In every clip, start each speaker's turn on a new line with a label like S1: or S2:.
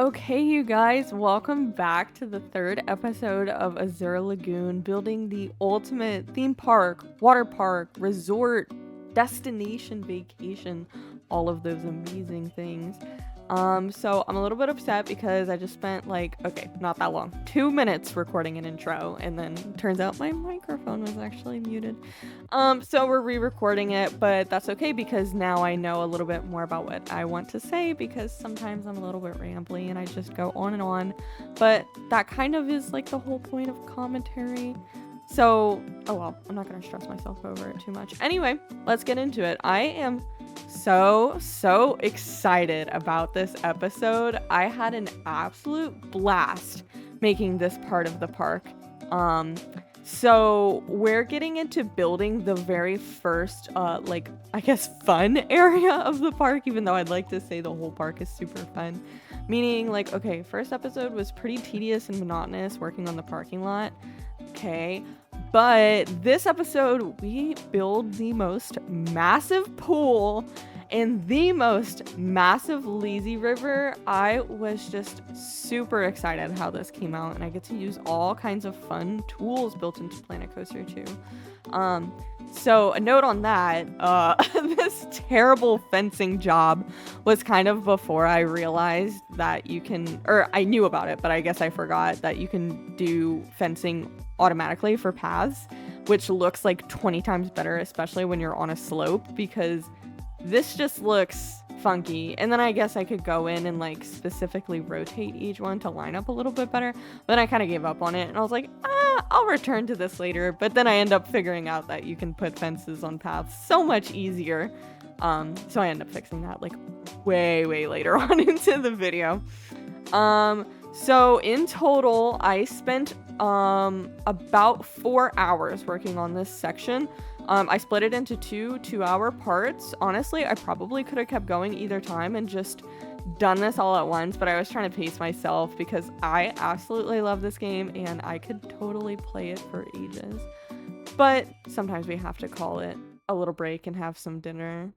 S1: Okay, you guys, welcome back to the third episode of Azure Lagoon, building the ultimate theme park, water park, resort, destination vacation, all of those amazing things. So I'm a little bit upset because I just spent not that long, 2 minutes recording an intro, and then turns out my microphone was actually muted. So we're re-recording it, but that's okay because now I know a little bit more about what I want to say, because sometimes I'm a little bit rambly and I just go on and on, but that kind of is like the whole point of commentary. So, I'm not gonna stress myself over it too much. Anyway, let's get into it. I am so excited about this episode. I had an absolute blast making this part of the park. So we're getting into building the very first, fun area of the park, even though I'd like to say the whole park is super fun. Meaning, first episode was pretty tedious and monotonous working on the parking lot. Okay, but this episode, we build the most massive pool in the most massive lazy river. I was just super excited how this came out, and I get to use all kinds of fun tools built into PlanCo too. So a note on that, this terrible fencing job was kind of before I realized that you can, or I knew about it, but I guess I forgot that you can do fencing automatically for paths, which looks like 20 times better, especially when you're on a slope, because this just looks funky. And then I guess I could go in and specifically rotate each one to line up a little bit better, but then I kind of gave up on it and I was like, I'll return to this later. But then I end up figuring out that you can put fences on paths so much easier, so I end up fixing that way later on into the video. So in total I spent about 4 hours working on this section. I split it into two 2-hour parts. Honestly, I probably could have kept going either time and just done this all at once, but I was trying to pace myself because I absolutely love this game and I could totally play it for ages. But sometimes we have to call it a little break and have some dinner.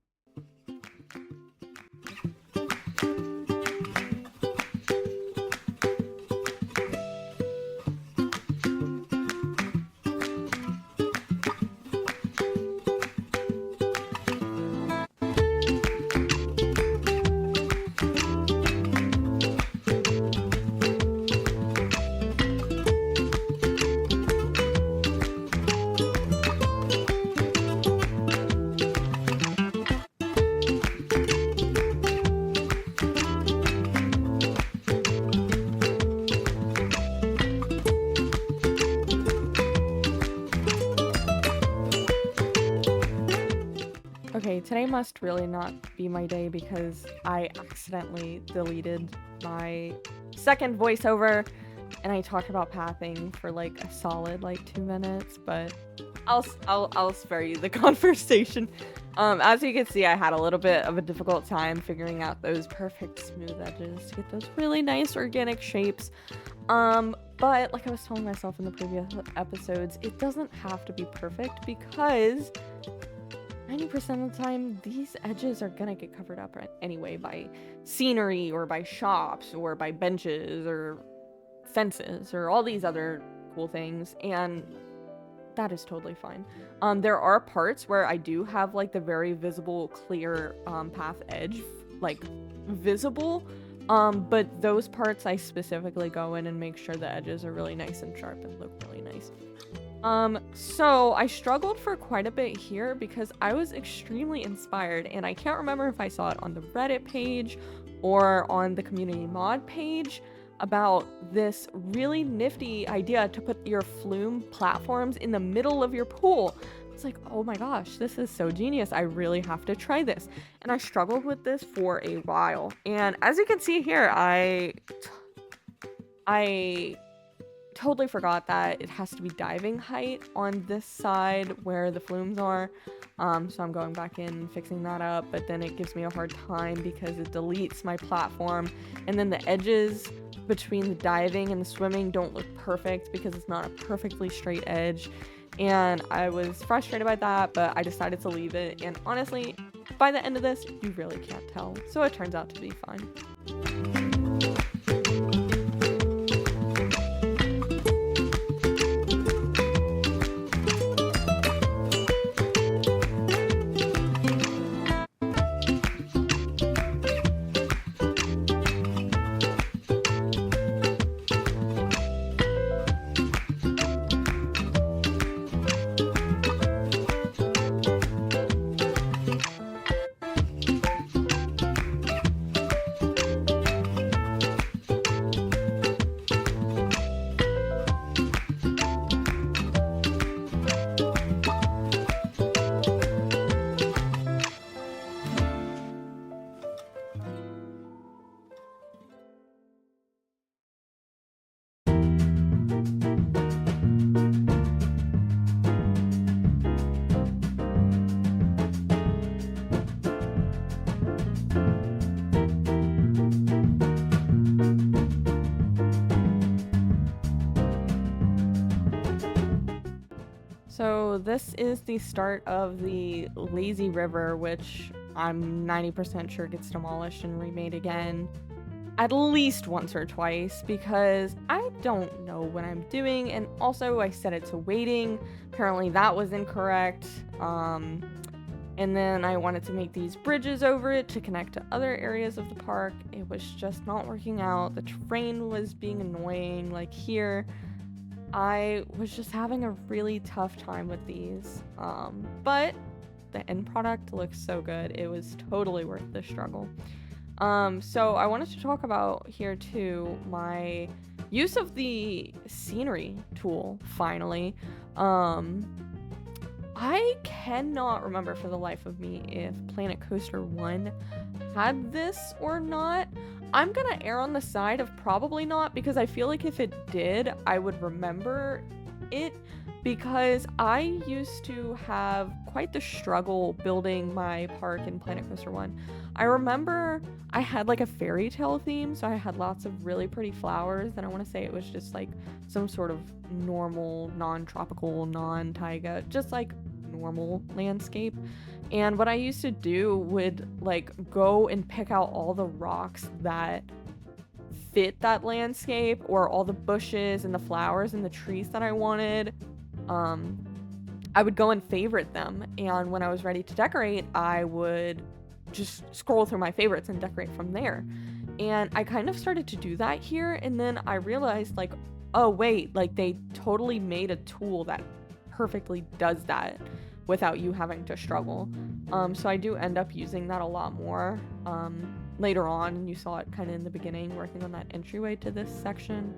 S1: Okay, today must really not be my day because I accidentally deleted my second voiceover and I talked about pathing for a solid 2 minutes, but I'll spare you the conversation. As you can see, I had a little bit of a difficult time figuring out those perfect smooth edges to get those really nice organic shapes. But like I was telling myself in the previous episodes, it doesn't have to be perfect because 90% of the time, these edges are gonna get covered up anyway by scenery or by shops or by benches or fences or all these other cool things, and that is totally fine. There are parts where I do have the very visible, clear path edge, visible, but those parts I specifically go in and make sure the edges are really nice and sharp and look really nice. So I struggled for quite a bit here because I was extremely inspired, and I can't remember if I saw it on the Reddit page or on the community mod page about this really nifty idea to put your flume platforms in the middle of your pool. It's like, oh my gosh, this is so genius. I really have to try this. And I struggled with this for a while. And as you can see here, I totally forgot that it has to be diving height on this side where the flumes are. So I'm going back in and fixing that up, but then it gives me a hard time because it deletes my platform, and then the edges between the diving and the swimming don't look perfect because it's not a perfectly straight edge. And I was frustrated by that, but I decided to leave it, and honestly, by the end of this, you really can't tell, so it turns out to be fine. so this is the start of the lazy river, which I'm 90% sure gets demolished and remade again at least once or twice because I don't know what I'm doing. And also I set it to waiting. Apparently that was incorrect. And then I wanted to make these bridges over it to connect to other areas of the park. It was just not working out. The terrain was being annoying. Like here, I was just having a really tough time with these. But the end product looks so good. It was totally worth the struggle. So I wanted to talk about here too my use of the scenery tool finally. I cannot remember for the life of me if Planet Coaster 1 had this or not. I'm gonna err on the side of probably not because I feel like if it did, I would remember it because I used to have quite the struggle building my park in Planet Coaster 1. I remember I had like a fairy tale theme, so I had lots of really pretty flowers, and I want to say it was just like some sort of normal, non-tropical, non-taiga, just like normal landscape. And what I used to do would like go and pick out all the rocks that fit that landscape or all the bushes and the flowers and the trees that I wanted. I would go and favorite them, and when I was ready to decorate, I would just scroll through my favorites and decorate from there. And I kind of started to do that here, and then I realized like, oh wait, like they totally made a tool that perfectly does that without you having to struggle. So I do end up using that a lot more later on, and you saw it kind of in the beginning working on that entryway to this section.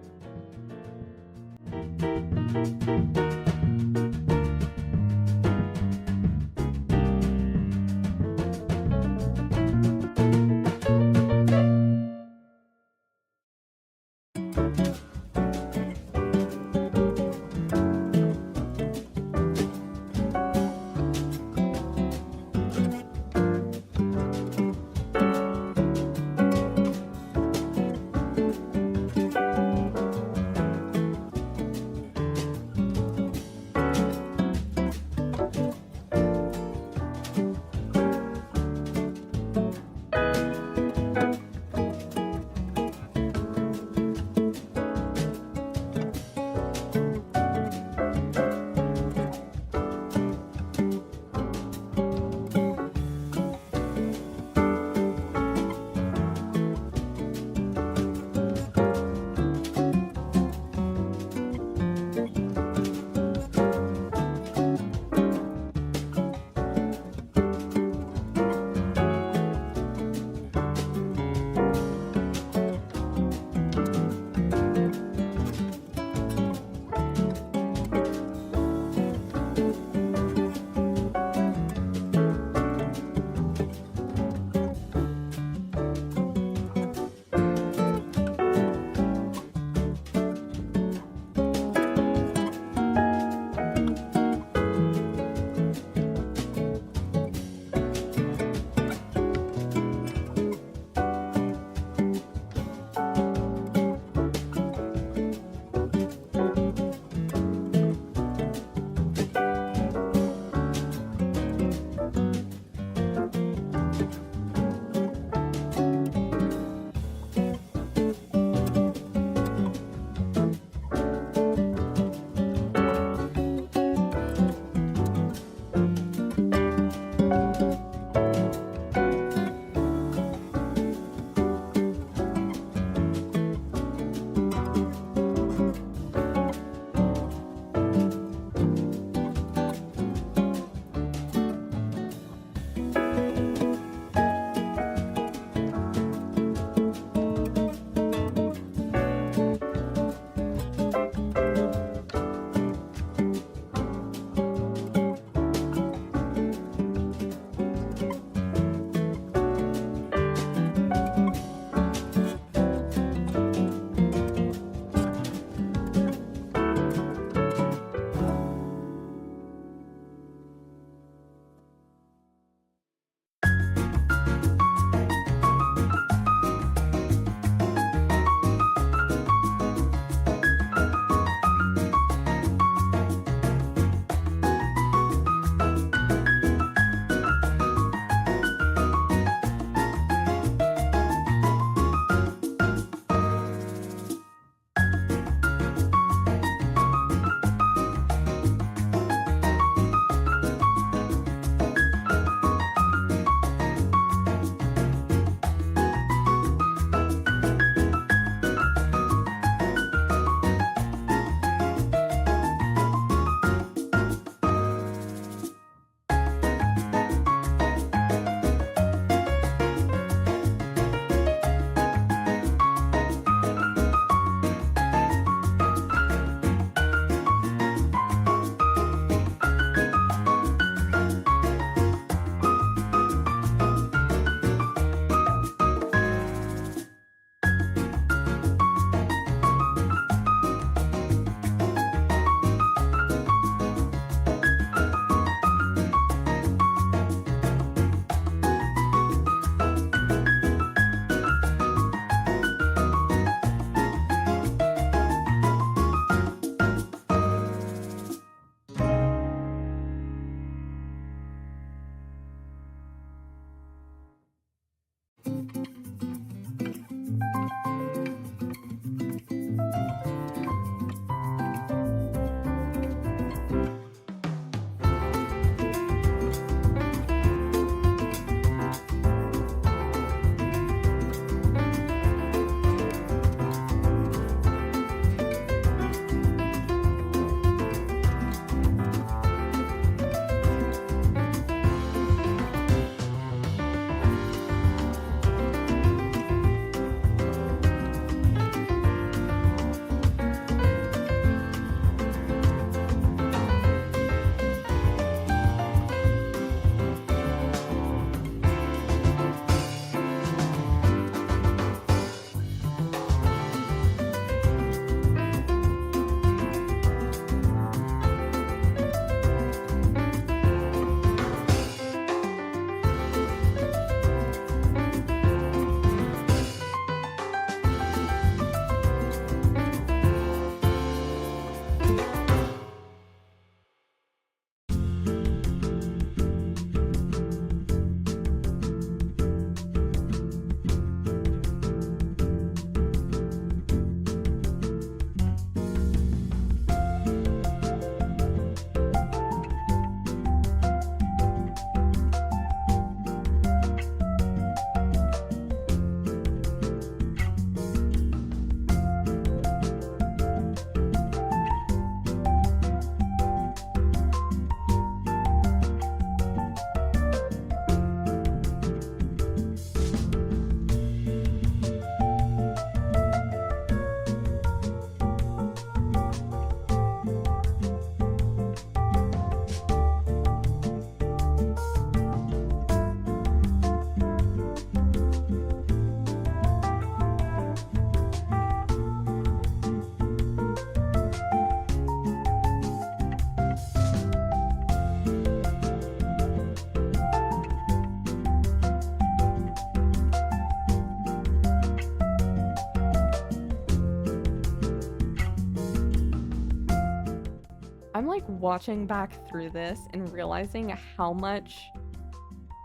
S1: I'm like watching back through this and realizing how much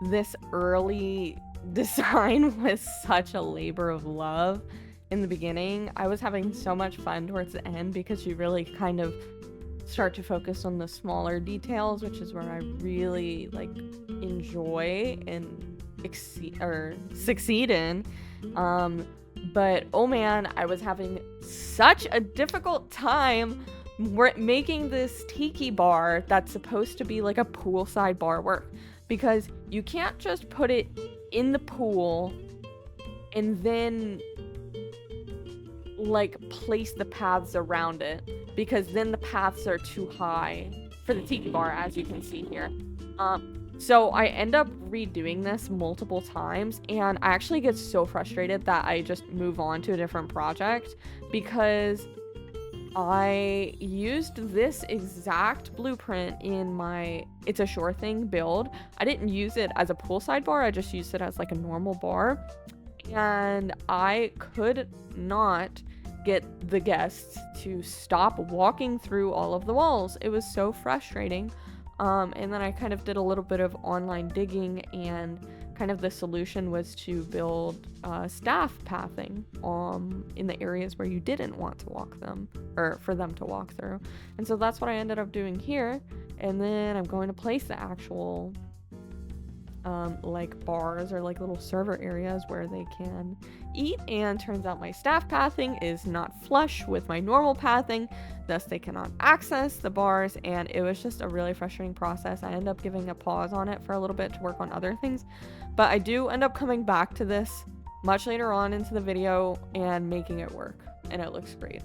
S1: this early design was such a labor of love. In the beginning, I was having so much fun towards the end because you really kind of start to focus on the smaller details, which is where I really like enjoy and succeed in. But oh man, I was having such a difficult time making this tiki bar that's supposed to be like a poolside bar work, because you can't just put it in the pool and then like place the paths around it, because then the paths are too high for the tiki bar, as you can see here. So I end up redoing this multiple times, and I actually get so frustrated that I just move on to a different project, because I used this exact blueprint in my It's a Sure Thing build. I didn't use it as a poolside bar, I just used it as like a normal bar, and I could not get the guests to stop walking through all of the walls. It was so frustrating. And then I kind of did a little bit of online digging, and kind of the solution was to build staff pathing in the areas where you didn't want to walk them, or for them to walk through. And so that's what I ended up doing here. And then I'm going to place the actual like bars or like little server areas where they can eat, and turns out my staff pathing is not flush with my normal pathing, thus they cannot access the bars, and it was just a really frustrating process. I end up giving a pause on it for a little bit to work on other things, but I do end up coming back to this much later on into the video and making it work, and it looks great.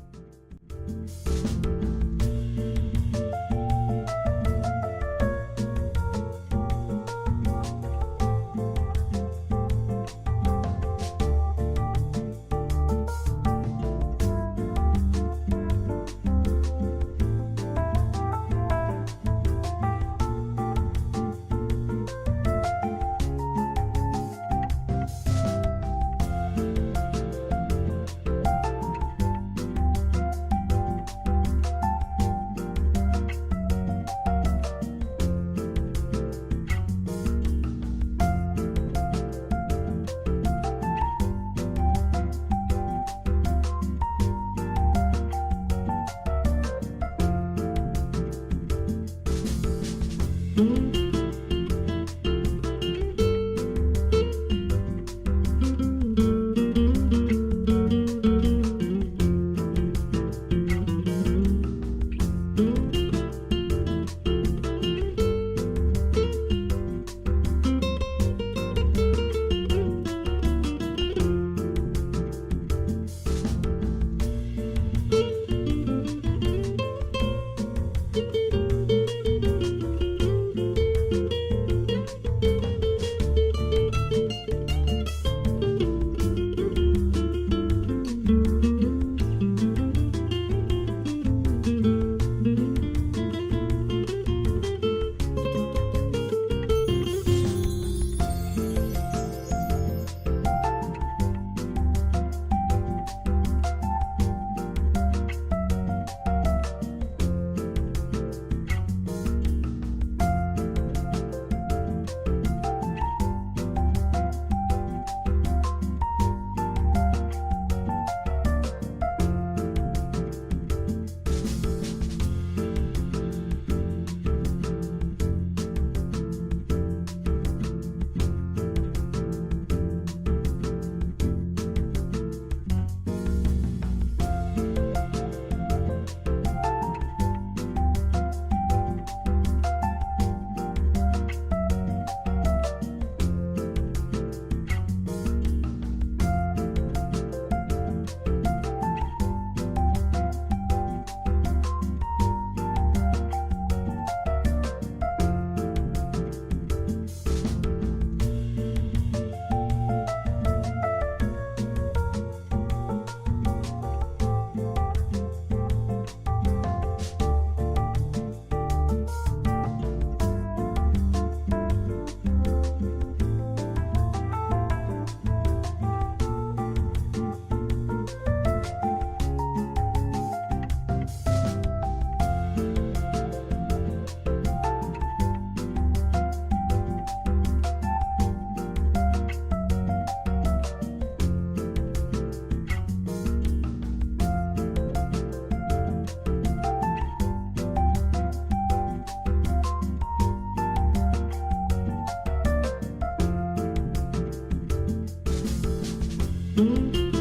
S1: You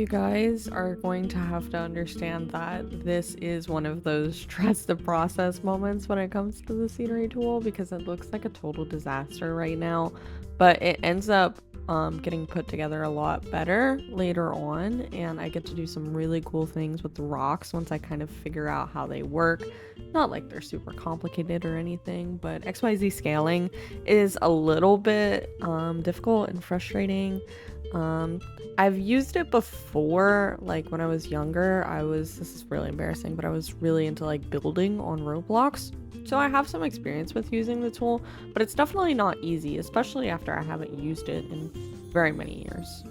S1: guys are going to have to understand that this is one of those trust the process moments when it comes to the scenery tool because it looks like a total disaster right now, but it ends up getting put together a lot better later on, and I get to do some really cool things with the rocks once I kind of figure out how they work. Not like they're super complicated or anything, but XYZ scaling is a little bit difficult and frustrating. Um, I've used it before, like when I was younger. This is really embarrassing, but I was really into like building on Roblox. So I have some experience with using the tool, but it's definitely not easy, especially after I haven't used it in very many years.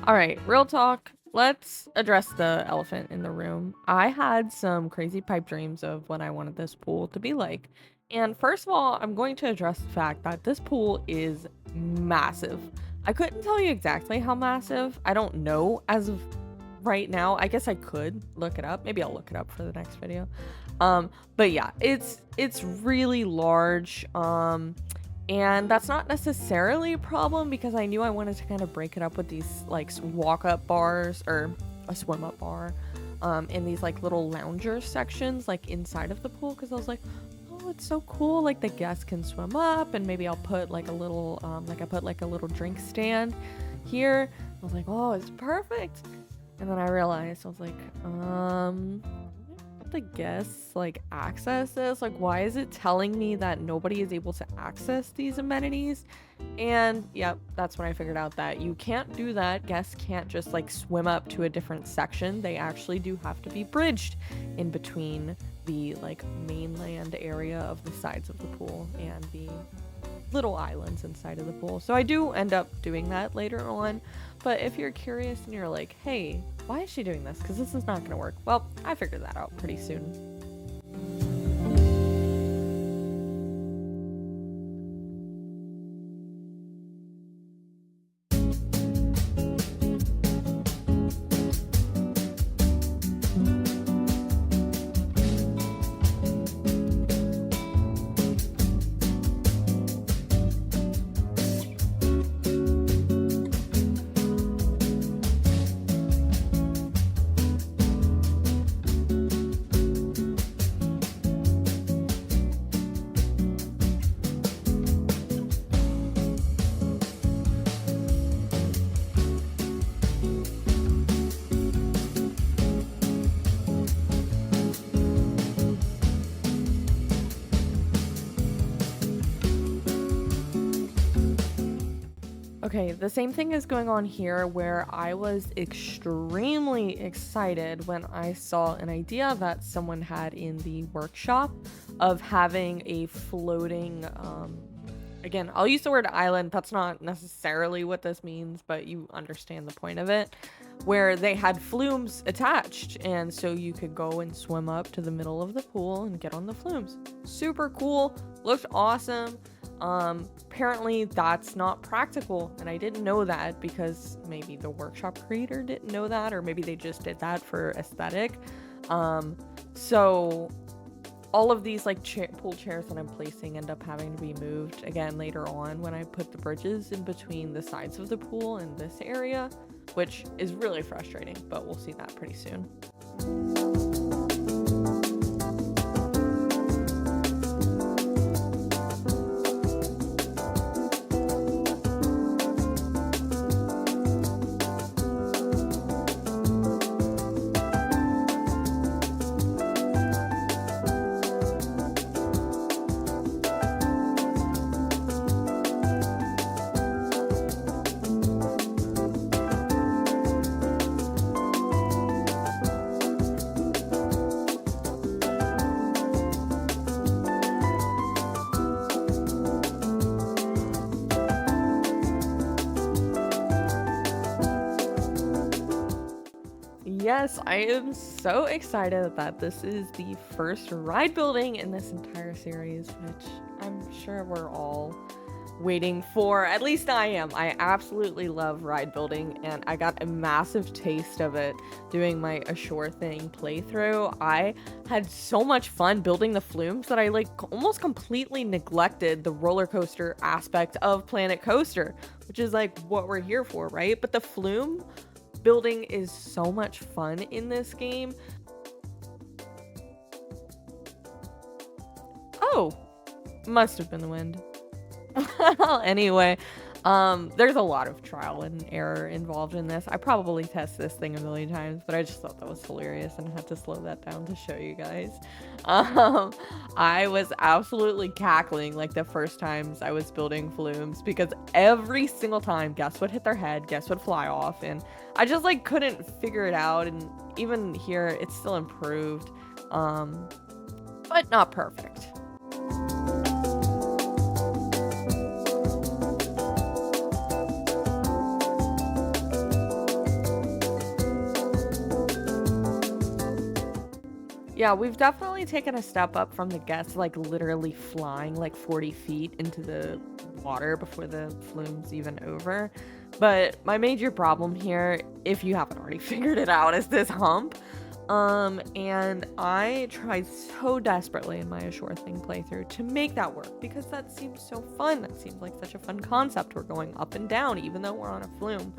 S1: All right, real talk. Let's address the elephant in the room. I had some crazy pipe dreams of what I wanted this pool to be like. And first of all, I'm going to address the fact that this pool is massive. I couldn't tell you exactly how massive. I don't know as of right now. I guess I could look it up. Maybe I'll look it up for the next video. But yeah, it's really large. And that's not necessarily a problem because I knew I wanted to kind of break it up with these like walk up bars or a swim up bar in these like little lounger sections like inside of the pool because I was like, oh, it's so cool, like the guests can swim up, and maybe I'll put like a little like I put like a little drink stand here. I was like, oh, it's perfect. And then I realized I was like, the guests like access this? Like, why is it telling me that nobody is able to access these amenities? And yep, that's when I figured out that you can't do that. Guests can't just like swim up to a different section. They actually do have to be bridged in between the like mainland area of the sides of the pool and the little islands inside of the pool. So I do end up doing that later on. But if you're curious and you're like, hey, why is she doing this? Because this is not going to work. Well, I figured that out pretty soon. Okay, the same thing is going on here where I was extremely excited when I saw an idea that someone had in the workshop of having a floating, again, I'll use the word island. That's not necessarily what this means, but you understand the point of it, where they had flumes attached. And so you could go and swim up to the middle of the pool and get on the flumes. Super cool, looked awesome. Apparently that's not practical, and I didn't know that because maybe the workshop creator didn't know that, or maybe they just did that for aesthetic. So all of these like pool chairs that I'm placing end up having to be moved again later on when I put the bridges in between the sides of the pool in this area, which is really frustrating, but we'll see that pretty soon. Yes, I am so excited that this is the first ride building in this entire series, which I'm sure we're all waiting for. At least I am. I absolutely love ride building, and I got a massive taste of it doing my Ashore Thing playthrough. I had so much fun building the flumes that I like almost completely neglected the roller coaster aspect of Planet Coaster, which is like what we're here for, right? But the flume building is so much fun in this game. Oh, must have been the wind. Anyway, there's a lot of trial and error involved in this. I probably test this thing a million times, but I just thought that was hilarious and had to slow that down to show you guys. I was absolutely cackling like the first times I was building flumes, because every single time, guess what hit their head, guess what fly off, and I just like couldn't figure it out. And even here, it's still improved, but not perfect. Yeah, we've definitely taken a step up from the guests, like literally flying like 40 feet into the water before the flume's even over. But my major problem here, if you haven't already figured it out, is this hump. And I tried so desperately in my Ashore Thing playthrough to make that work, because that seems so fun. That seems like such a fun concept. We're going up and down, even though we're on a flume.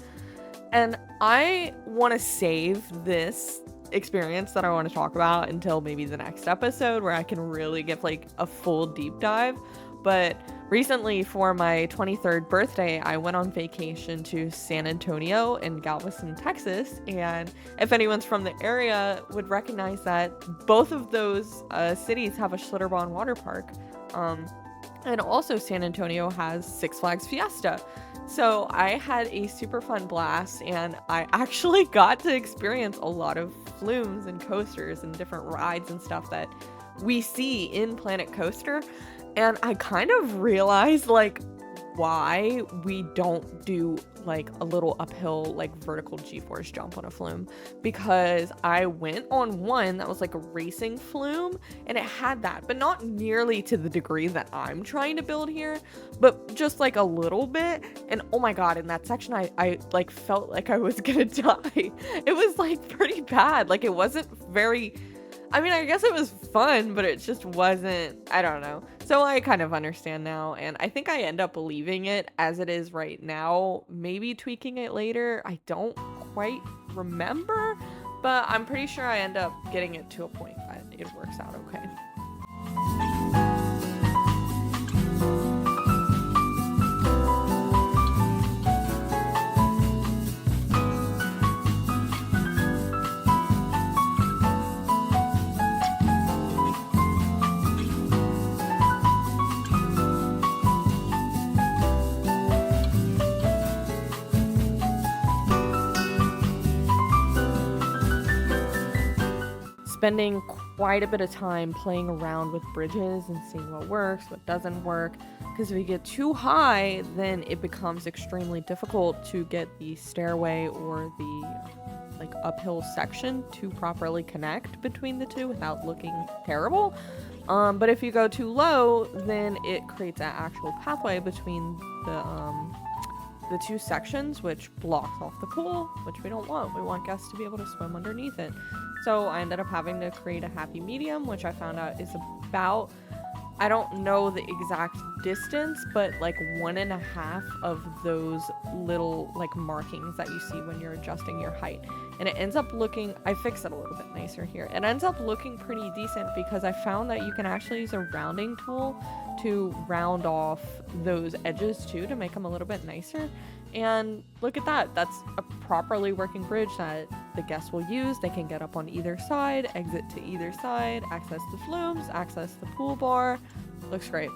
S1: And I want to save this experience that I want to talk about until maybe the next episode, where I can really give like a full deep dive. But recently, for my 23rd birthday, I went on vacation to San Antonio in Galveston, Texas. And if anyone's from the area would recognize that both of those cities have a Schlitterbahn water park. And also San Antonio has Six Flags Fiesta. So I had a super fun blast, and I actually got to experience a lot of flumes and coasters and different rides and stuff that we see in Planet Coaster. And I kind of realized like why we don't do like a little uphill like vertical G-force jump on a flume, because I went on one that was like a racing flume and it had that, but not nearly to the degree that I'm trying to build here, but just like a little bit. And oh my god, in that section I like felt like I was gonna die. It was like pretty bad. Like it wasn't very, I mean, I guess it was fun, but it just wasn't, I don't know. So I kind of understand now, and I think I end up leaving it as it is right now, maybe tweaking it later. I don't quite remember, but I'm pretty sure I end up getting it to a point that it works out okay. Spending quite a bit of time playing around with bridges and seeing what works, what doesn't work, because if you get too high, then it becomes extremely difficult to get the stairway or the like uphill section to properly connect between the two without looking terrible. But if you go too low, then it creates an actual pathway between the two sections, which blocks off the pool, which we don't want. We want guests to be able to swim underneath it. So I ended up having to create a happy medium, which I found out is about, I don't know the exact distance, but like 1.5 of those little like markings that you see when you're adjusting your height. And it ends up looking, I fixed it a little bit nicer here. It ends up looking pretty decent because I found that you can actually use a rounding tool to round off those edges too, to make them a little bit nicer. And look at that, that's a properly working bridge that the guests will use. They can get up on either side, exit to either side, access the flumes, access the pool bar. Looks great.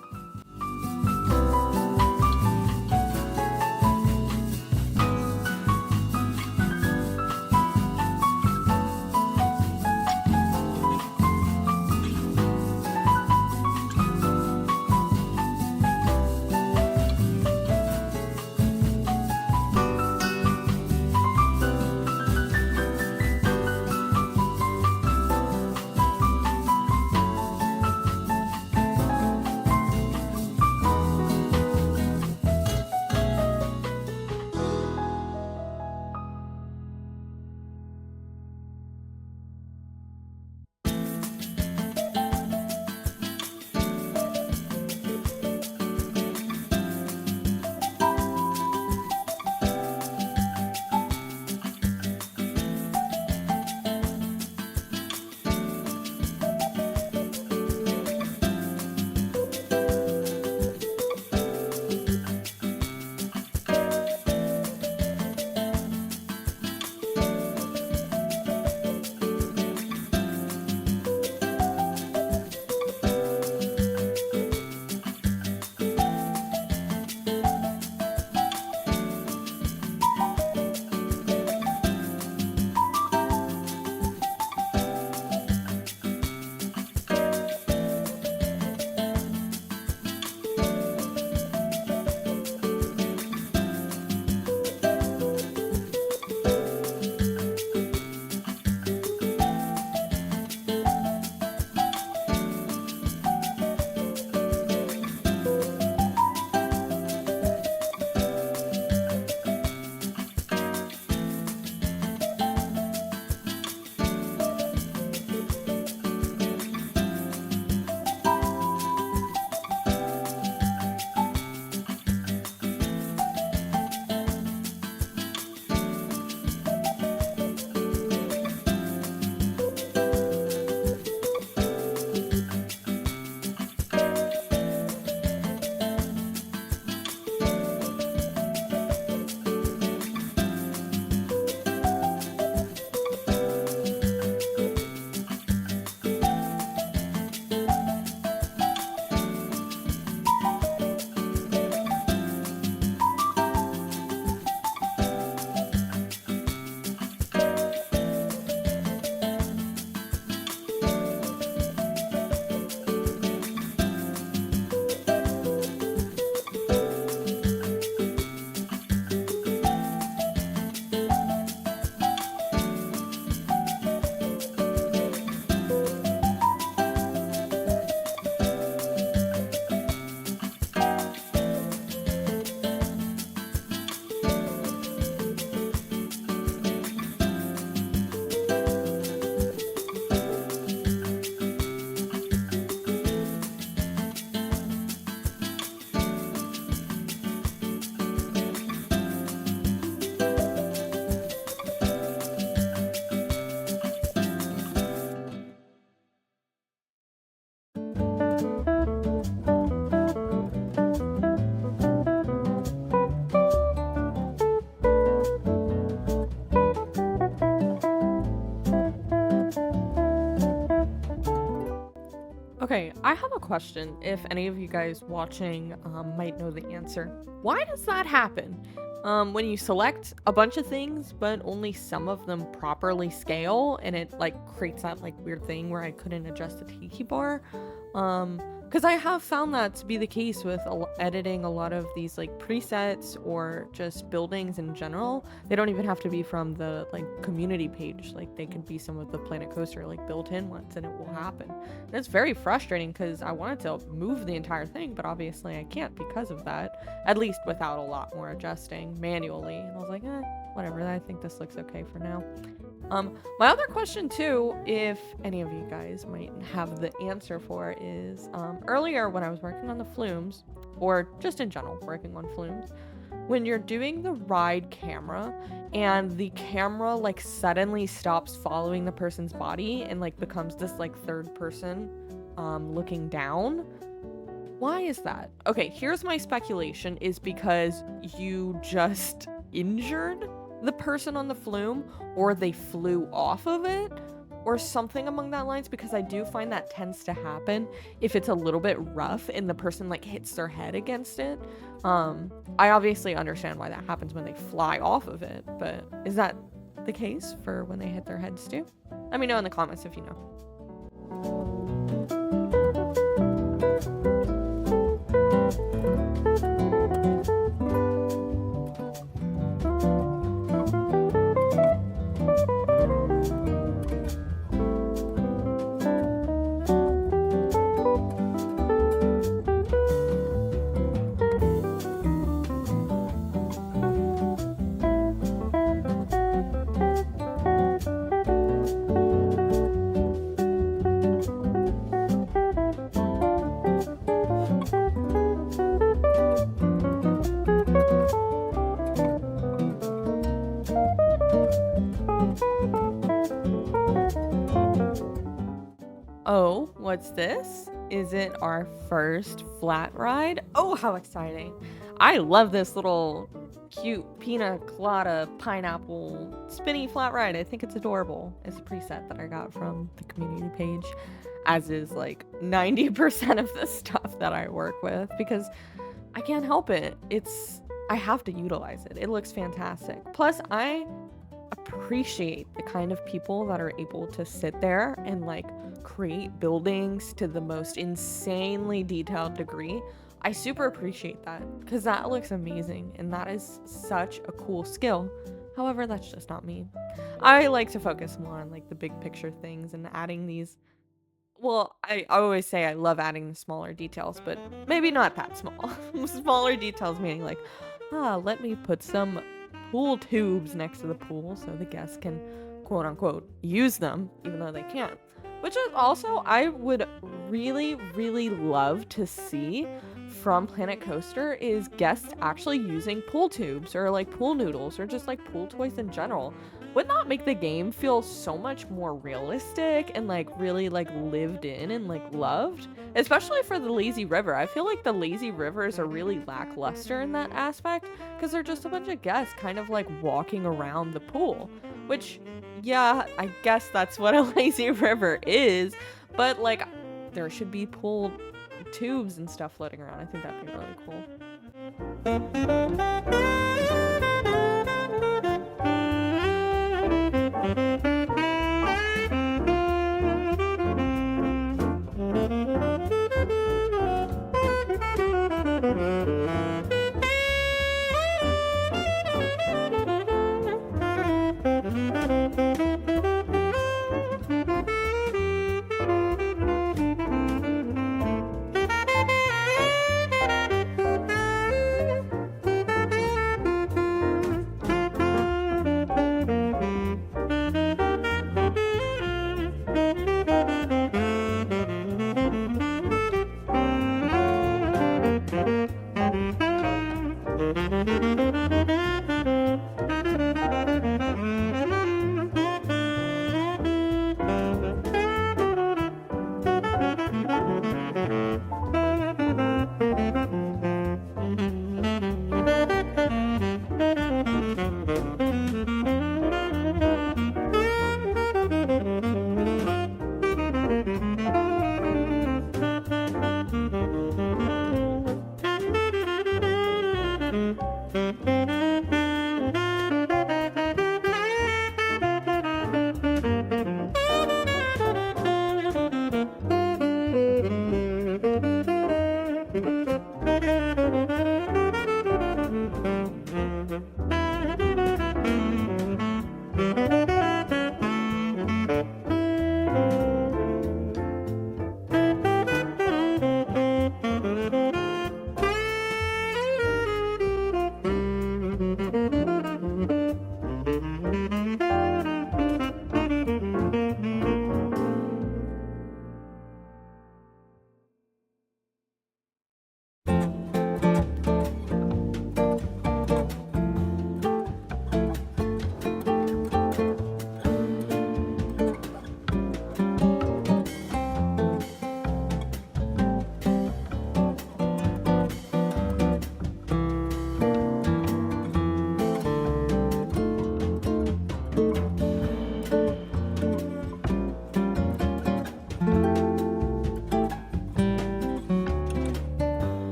S1: question, if any of you guys watching might know the answer. Why does that happen? When you select a bunch of things, but only some of them properly scale, and it like creates that like weird thing where I couldn't adjust the tiki bar. Because I have found that to be the case with editing a lot of these like presets or just buildings in general. They don't even have to be from the like community page. Like they could be some of the Planet Coaster like built-in ones, and it will happen. And it's very frustrating because I wanted to move the entire thing, but obviously I can't because of that. At least without a lot more adjusting manually. And I was like, whatever. I think this looks okay for now. My other question too, if any of you guys might have the answer for, is earlier when I was working on the flumes, or just in general working on flumes, when you're doing the ride camera and the camera like suddenly stops following the person's body and like becomes this like third person looking down. Why is that? Okay, here's my speculation, is because you just injured the person on the flume, or they flew off of it, or something among that lines, because I do find that tends to happen if it's a little bit rough and the person like hits their head against it. I obviously understand why that happens when they fly off of it, but is that the case for when they hit their heads too? Let me know in the comments if you know. Oh, what's this? Is it our first flat ride? Oh, how exciting. I love this little cute pina colada pineapple spinny flat ride. I think it's adorable. It's a preset that I got from the community page, as is like 90% of the stuff that I work with, because I can't help it. I have to utilize it. It looks fantastic. Plus, I appreciate the kind of people that are able to sit there and like create buildings to the most insanely detailed degree. I super appreciate that because that looks amazing and that is such a cool skill. However, that's just not me. I like to focus more on like the big picture things and adding these. Well, I always say I love adding the smaller details, but maybe not that small. Smaller details meaning like, let me put some pool tubes next to the pool so the guests can quote unquote use them even though they can't. Which is also, I would really, really love to see from Planet Coaster is guests actually using pool tubes or like pool noodles or just like pool toys in general. Would not make the game feel so much more realistic and like really like lived in and like loved, especially for the lazy river. I feel like the lazy rivers are really lackluster in that aspect because they're just a bunch of guests kind of like walking around the pool, which yeah, I guess that's what a lazy river is, but like there should be pool tubes and stuff floating around. I think that'd be really cool.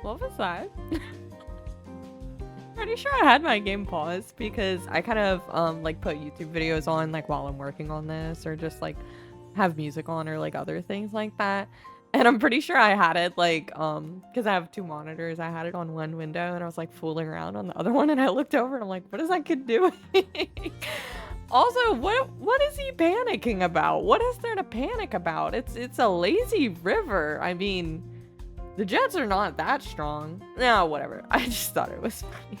S1: What was that? Pretty sure I had my game paused because I kind of like put YouTube videos on like while I'm working on this, or just like have music on, or like other things like that. And I'm pretty sure I had it like because I have two monitors. I had it on one window and I was like fooling around on the other one, and I looked over and I'm like, what is that kid doing? Also, what is he panicking about? What is there to panic about? It's a lazy river. I mean, the jets are not that strong. No, whatever. I just thought it was funny.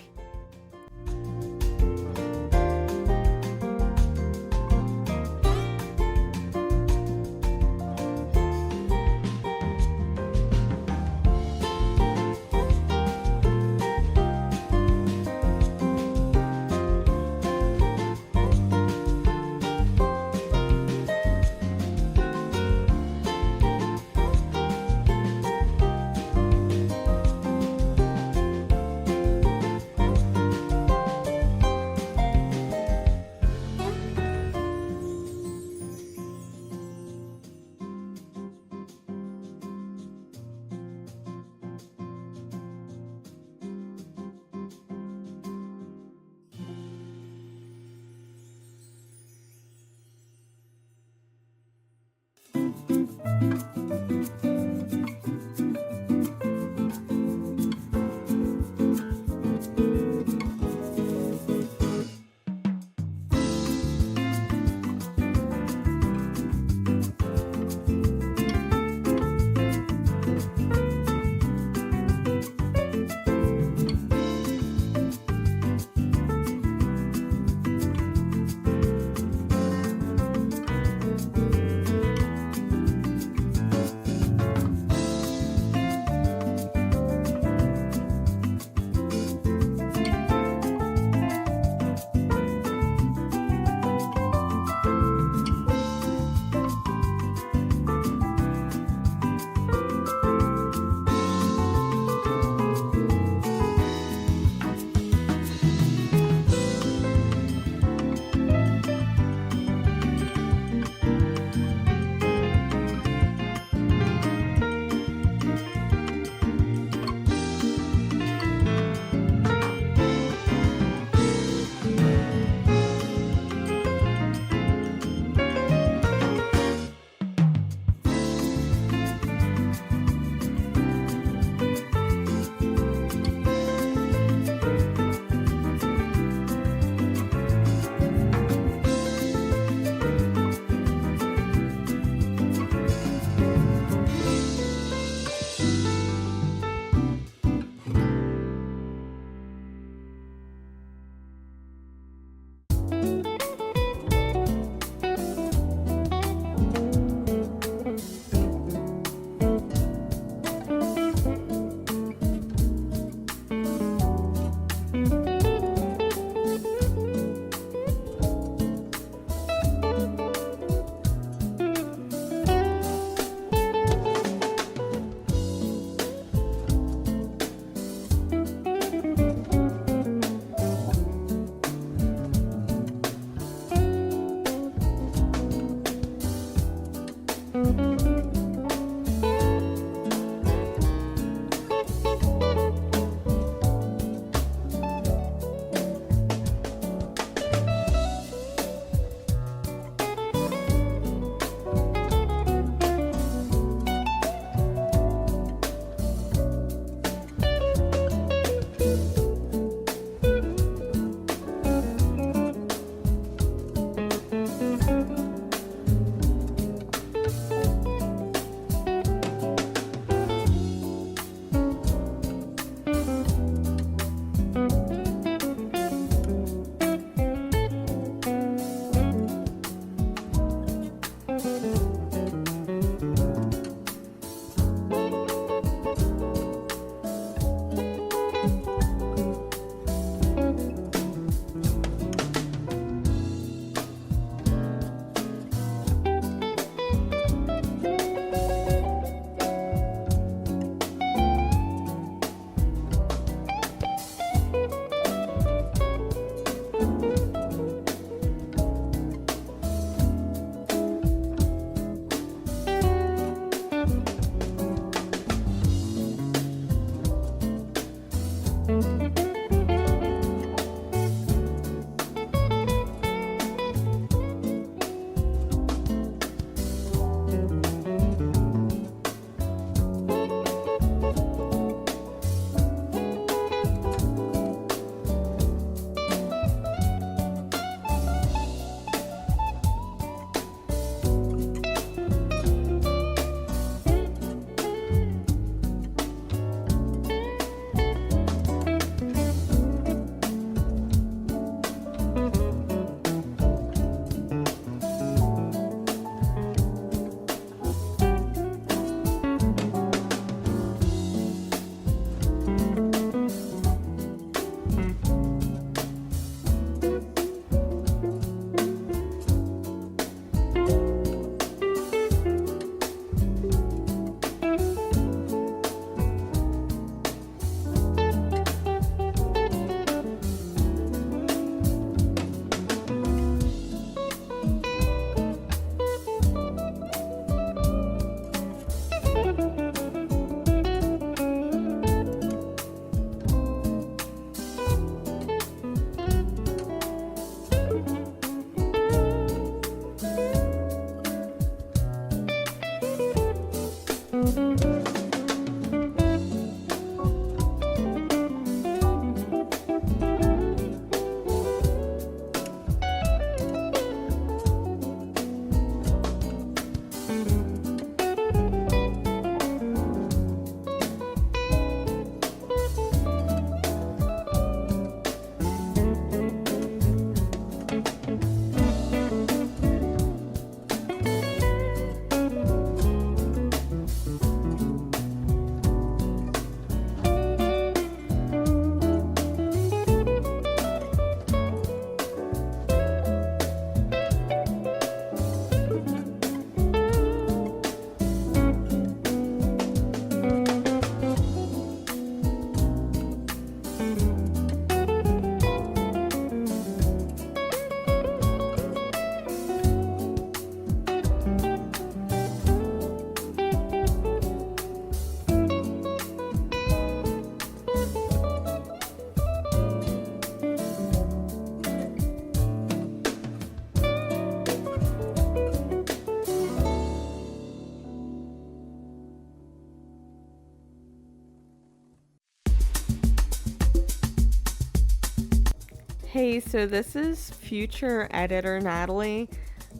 S1: Okay, so this is future editor Natalie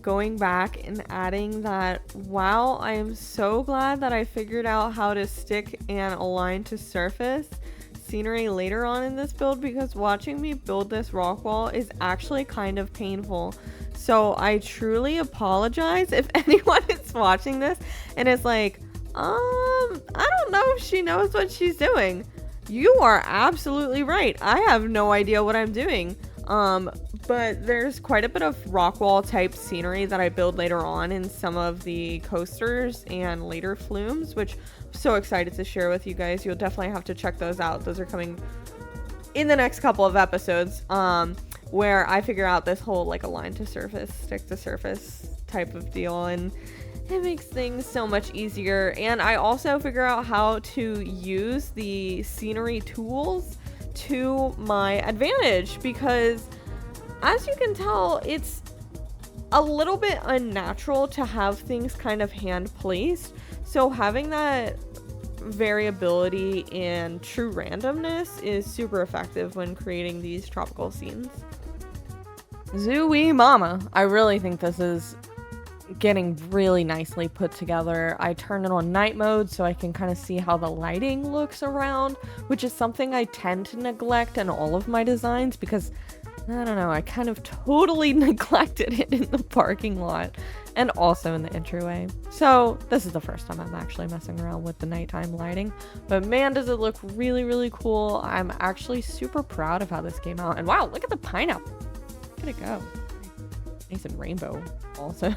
S1: going back and adding that. Wow, I am so glad that I figured out how to stick and align to surface scenery later on in this build, because watching me build this rock wall is actually kind of painful. So I truly apologize if anyone is watching this and is like, I don't know if she knows what she's doing. You are absolutely right. I have no idea what I'm doing. But there's quite a bit of rock wall type scenery that I build later on in some of the coasters and later flumes, which I'm so excited to share with you guys. You'll definitely have to check those out. Those are coming in the next couple of episodes, where I figure out this whole like align to surface, stick to surface type of deal, and it makes things so much easier. And I also figure out how to use the scenery tools to my advantage, because as you can tell, it's a little bit unnatural to have things kind of hand placed. So having that variability and true randomness is super effective when creating these tropical scenes. Zooey mama, I really think this is getting really nicely put together. I turn it on night mode so I can kind of see how the lighting looks around, which is something I tend to neglect in all of my designs, because I don't know, I kind of totally neglected it in the parking lot and also in the entryway. So this is the first time I'm actually messing around with the nighttime lighting, but man, does it look really, really cool. I'm actually super proud of how this came out. And wow, look at the pineapple. Look at it go. Nice and rainbow also.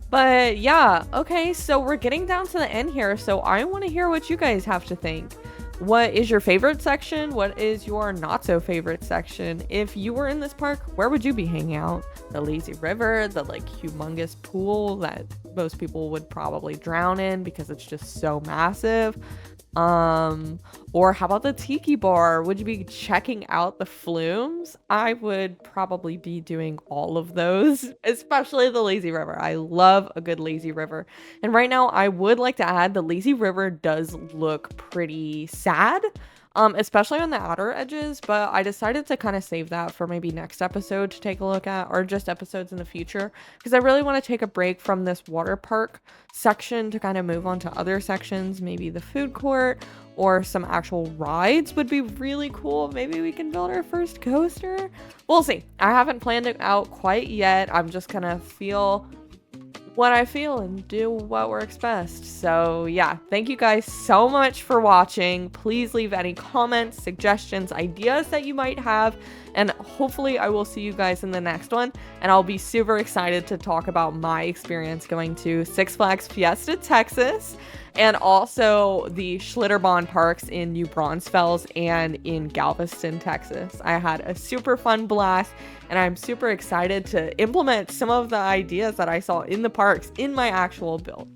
S1: But yeah, okay, so we're getting down to the end here, so I want to hear what you guys have to think. What is your favorite section? What is your not so favorite section? If you were in this park, where would you be hanging out? The lazy river, the like humongous pool that most people would probably drown in because it's just so massive? Or how about the tiki bar? Would you be checking out the flumes? I would probably be doing all of those, especially the lazy river. I love a good lazy river. And right now I would like to add the lazy river does look pretty sad, especially on the outer edges, but I decided to kind of save that for maybe next episode to take a look at, or just episodes in the future, because I really want to take a break from this water park section to kind of move on to other sections. Maybe the food court or some actual rides would be really cool. Maybe we can build our first coaster. We'll see. I haven't planned it out quite yet. I'm just gonna feel what I feel and do what works best. So yeah, thank you guys so much for watching. Please leave any comments, suggestions, ideas that you might have, and hopefully I will see you guys in the next one. And I'll be super excited to talk about my experience going to Six Flags Fiesta, Texas, and also the Schlitterbahn parks in New Braunfels and in Galveston, Texas. I had a super fun blast, and I'm super excited to implement some of the ideas that I saw in the parks in my actual build.